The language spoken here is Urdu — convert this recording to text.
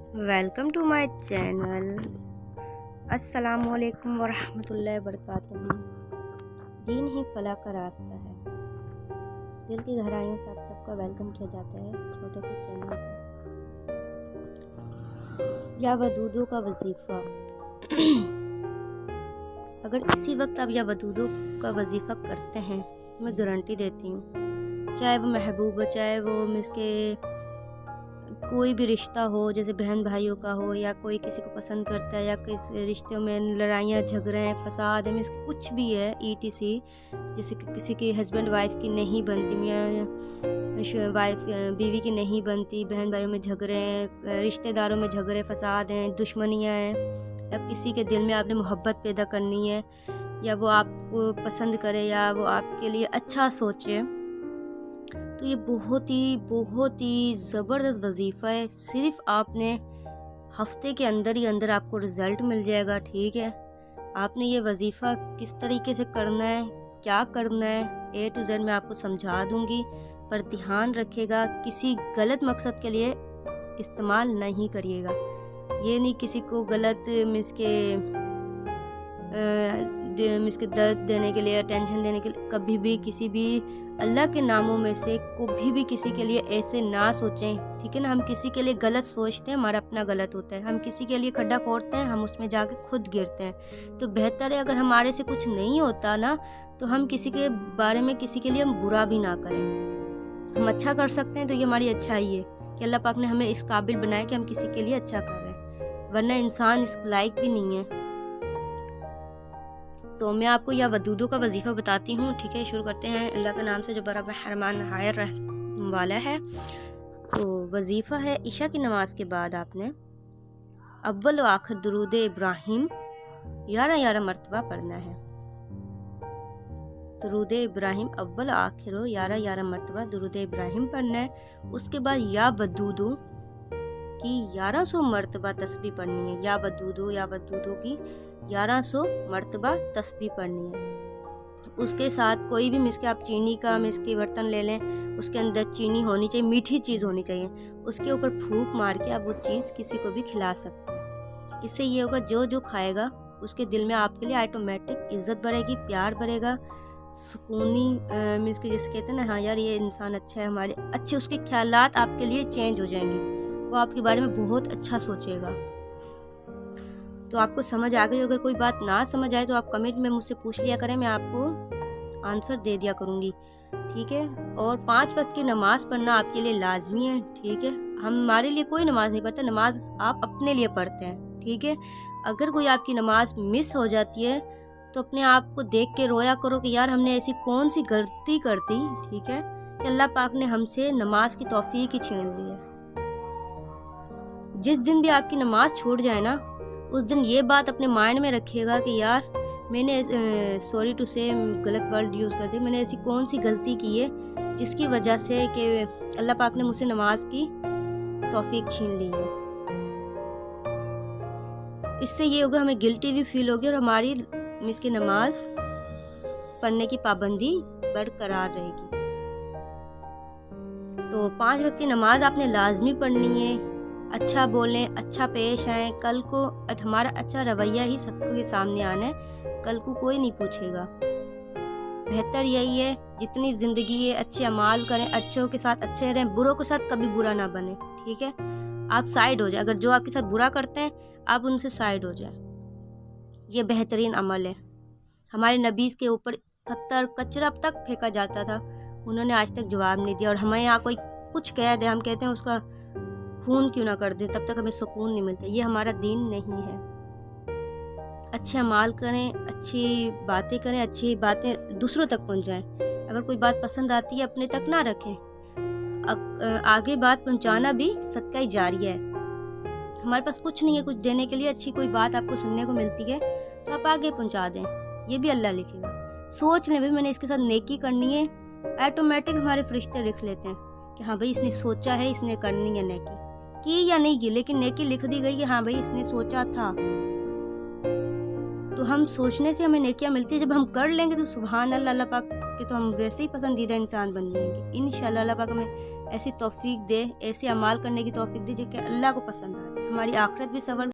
Welcome to my channel. السلام علیکم ورحمۃ اللہ وبرکاتہ. دین ہی فلاح کا راستہ ہے. دل کی گہرائیوں سے آپ سب کا ویلکم کیا جاتا ہے چھوٹے سے چینل پر. یا ودودوں کا وظیفہ. اگر اسی وقت آپ یا ودودوں کا وظیفہ کرتے ہیں میں گارنٹی دیتی ہوں، چاہے وہ محبوب ہو، چاہے وہ مس کے کوئی بھی رشتہ ہو، جیسے بہن بھائیوں کا ہو، یا کوئی کسی کو پسند کرتا ہے، یا کسی رشتوں میں لڑائیاں جھگڑے ہیں، فساد ہے، مس کچھ بھی ہے ETC، جیسے کہ کسی کی ہسبینڈ وائف کی نہیں بنتی، میاں وائف بیوی کی نہیں بنتی، بہن بھائیوں میں جھگڑے ہیں، رشتہ داروں میں جھگڑے فساد ہیں، دشمنیاں ہیں، یا کسی کے دل میں آپ نے محبت پیدا کرنی ہے، یا وہ آپ کو پسند کرے، یا وہ آپ کے لیے اچھا سوچے، تو یہ بہت ہی زبردست وظیفہ ہے. صرف آپ نے ہفتے کے اندر ہی اندر آپ کو رزلٹ مل جائے گا. ٹھیک ہے، آپ نے یہ وظیفہ کس طریقے سے کرنا ہے، کیا کرنا ہے، A to Z میں آپ کو سمجھا دوں گی، پر دھیان رکھے گا کسی غلط مقصد کے لیے استعمال نہیں کریے گا. یہ نہیں کسی کو غلط مس کے درد دینے کے لیے، ٹینشن دینے کے لیے، کبھی بھی کسی بھی اللہ کے ناموں میں سے کبھی بھی کسی کے لیے ایسے نہ سوچیں. ٹھیک ہے نا، ہم کسی کے لیے غلط سوچتے ہیں، ہمارا اپنا غلط ہوتا ہے. ہم کسی کے لیے کھڈا کھودتے ہیں، ہم اس میں جا کے خود گرتے ہیں. تو بہتر ہے اگر ہمارے سے کچھ نہیں ہوتا نا، تو ہم کسی کے بارے میں کسی کے لیے ہم برا بھی نہ کریں. ہم اچھا کر سکتے ہیں تو یہ ہماری اچھائی ہے کہ اللہ پاک نے ہمیں اس قابل بنایا کہ ہم کسی کے لیے اچھا کر رہے ہیں، ورنہ انسان اس لائق بھی نہیں ہے. تو میں آپ کو یا ودودوں کا وظیفہ بتاتی ہوں. ٹھیک ہے، شروع کرتے ہیں اللہ کے نام سے جو بڑا مہربان نہایت رحم والا ہے. تو وظیفہ ہے عشاء کی نماز کے بعد آپ نے اول و آخر درود ابراہیم 11 مرتبہ پڑھنا ہے. درود ابراہیم اول آخر 11 مرتبہ درود ابراہیم پڑھنا ہے. اس کے بعد یا ودودوں کی 1100 مرتبہ تسبیح پڑھنی ہے. یا ودودوں کی 1100 مرتبہ تسبیح پڑھنی ہے. اس کے ساتھ کوئی بھی آپ چینی کا کے برتن لے لیں، اس کے اندر چینی ہونی چاہیے، میٹھی چیز ہونی چاہیے. اس کے اوپر پھونک مار کے آپ وہ چیز کسی کو بھی کھلا سکتے ہیں. اس سے یہ ہوگا جو کھائے گا اس کے دل میں آپ کے لیے آٹومیٹک عزت بڑھے گی، پیار بڑھے گا، سکونی کے جیسے کہتے ہیں نا، ہاں یار یہ انسان اچھا ہے، ہمارے اچھے اس کے خیالات آپ کے لیے چینج ہو جائیں گے. وہ آپ کے بارے میں بہت اچھا سوچے گا. تو آپ کو سمجھ آ گئی. اگر کوئی بات نہ سمجھ آئے تو آپ کمنٹ میں مجھ سے پوچھ لیا کریں، میں آپ کو آنسر دے دیا کروں گی. ٹھیک ہے، اور 5 وقت کی نماز پڑھنا آپ کے لیے لازمی ہے. ٹھیک ہے، ہمارے لیے کوئی نماز نہیں پڑھتا، نماز آپ اپنے لیے پڑھتے ہیں. ٹھیک ہے، اگر کوئی آپ کی نماز مس ہو جاتی ہے تو اپنے آپ کو دیکھ کے رویا کرو کہ یار ہم نے ایسی کون سی غلطی کر دی. ٹھیک ہے، کہ اللہ پاک نے ہم سے نماز کی توفیق ہی چھین لی ہے. جس دن بھی آپ کی نماز چھوٹ جائے نا، اس دن یہ بات اپنے مائنڈ میں رکھیے گا کہ یار میں نے سوری ٹو سے غلط ورڈ یوز کر دی، میں نے ایسی کون سی غلطی کی ہے جس کی وجہ سے کہ اللہ پاک نے مجھ سے نماز کی توفیق چھین لی ہے. اس سے یہ ہوگا ہمیں گلٹی بھی فیل ہوگی، اور ہماری کی نماز پڑھنے کی پابندی برقرار رہے گی. تو 5 وقت کی نماز آپ نے لازمی پڑھنی ہے. اچھا بولیں، اچھا پیش آئیں. کل کو ہمارا اچھا رویہ ہی سب کے سامنے آنا ہے، کل کو کوئی نہیں پوچھے گا. بہتر یہی ہے جتنی زندگی ہے اچھے اعمال کریں، اچھوں کے ساتھ اچھے رہیں، بروں کے ساتھ کبھی برا نہ بنے. ٹھیک ہے، آپ سائیڈ ہو جائیں. اگر جو آپ کے ساتھ برا کرتے ہیں آپ ان سے سائیڈ ہو جائیں. یہ بہترین عمل ہے. ہمارے نبی کے اوپر پتھر کچرا اب تک پھینکا جاتا تھا، انہوں نے آج تک جواب نہیں دیا. اور ہمیں یہاں کوئی کچھ کہہ دے، ہم کہتے ہیں اس کا خون کیوں نہ کر دیں، تب تک ہمیں سکون نہیں ملتا. یہ ہمارا دین نہیں ہے. اچھے اعمال کریں، اچھی باتیں کریں، اچھی باتیں دوسروں تک پہنچائیں. اگر کوئی بات پسند آتی ہے اپنے تک نہ رکھیں. آگے بات پہنچانا بھی صدقہ جاریہ ہے. ہمارے پاس کچھ نہیں ہے کچھ دینے کے لیے، اچھی کوئی بات آپ کو سننے کو ملتی ہے تو آپ آگے پہنچا دیں، یہ بھی اللہ لکھے گا. سوچ لیں بھائی میں نے اس کے ساتھ نیکی کرنی ہے، آٹومیٹک ہمارے فرشتے لکھ لیتے ہیں کہ ہاں بھائی اس نے سوچا ہے، اس نے کرنی ہے نیکی. کی یا نہیں کی لیکن نیکی لکھ دی گئی کہ ہاں بھائی اس نے سوچا تھا. تو ہم سوچنے سے ہمیں نیکیاں ملتی ہے. جب ہم کر لیں گے تو سبحان اللہ، اللہ پاک کے تو ہم ویسے ہی پسندیدہ انسان بن جائیں گے انشاءاللہ۔ اللہ پاک ہمیں ایسی توفیق دے، ایسے اعمال کرنے کی توفیق دے جو کہ اللہ کو پسند آ جائے، ہماری آخرت بھی سنور